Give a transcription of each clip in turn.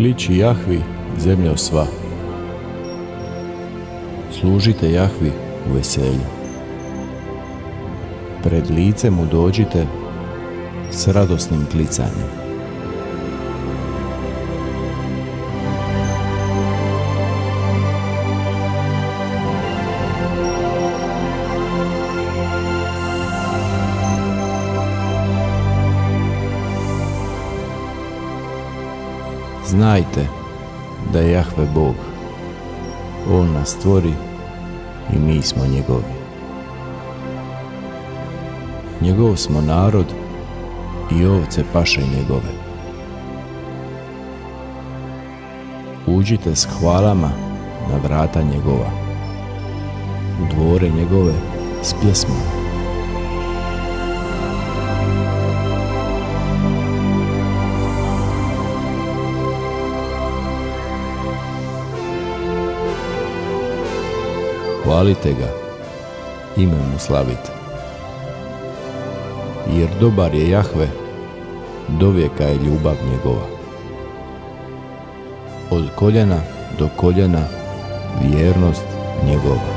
Kliči Jahvi, zemljo sva. Služite Jahvi u veselju. Pred lice mu dođite s radosnim klicanjem. Znajte da je Jahve Bog. On nas stvori i mi smo njegovi. Njegov smo narod i ovce paše njegove. Uđite s hvalama na vrata njegova, u dvore njegove s pjesmom. Hvalite ga, ime mu slavite. Jer dobar je Jahve, dovijeka je ljubav njegova. Od koljena do koljena vjernost njegova.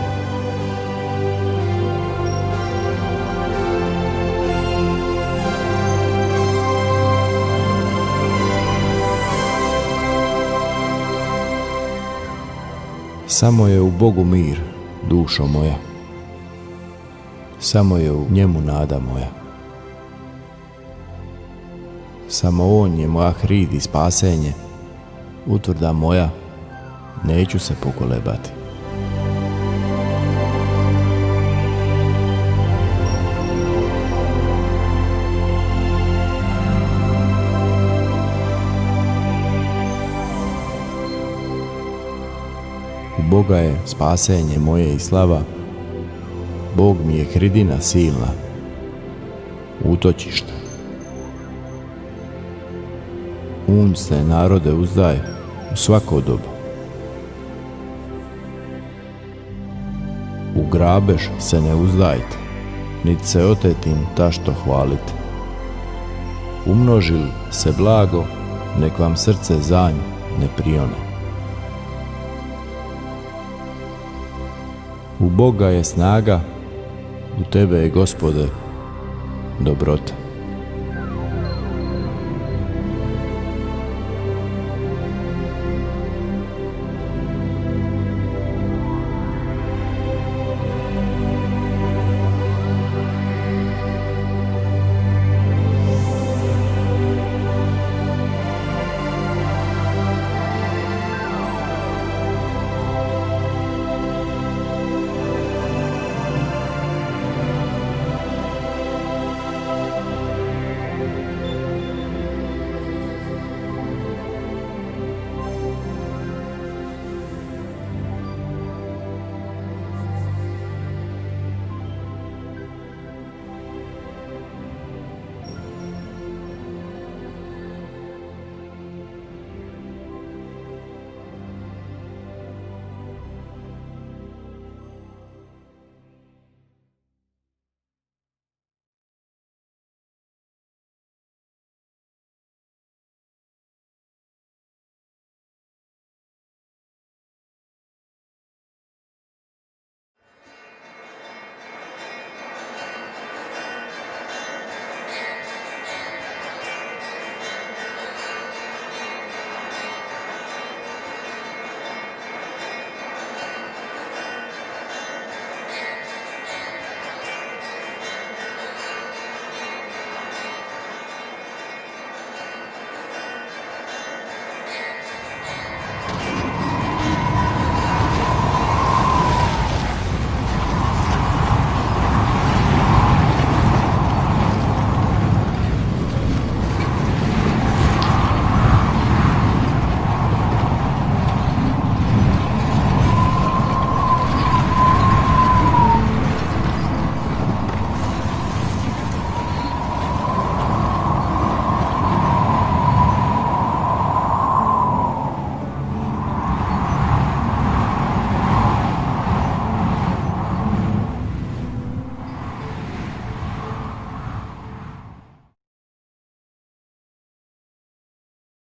Samo je u Bogu mir, dušo moja. Samo je u njemu nada moja. Samo on je moja hrid i spasenje, utvrda moja, neću se pokolebati. U Boga je spasenje moje i slava, Bog mi je hridina silna, utočište. Se narode uzdaj u svako doba. U grabež se ne uzdajte, niti se otetim tašto hvalite. Umnožil se blago, nek vam srce zanj ne prione. U Boga je snaga, u tebe je, Gospode, dobrota.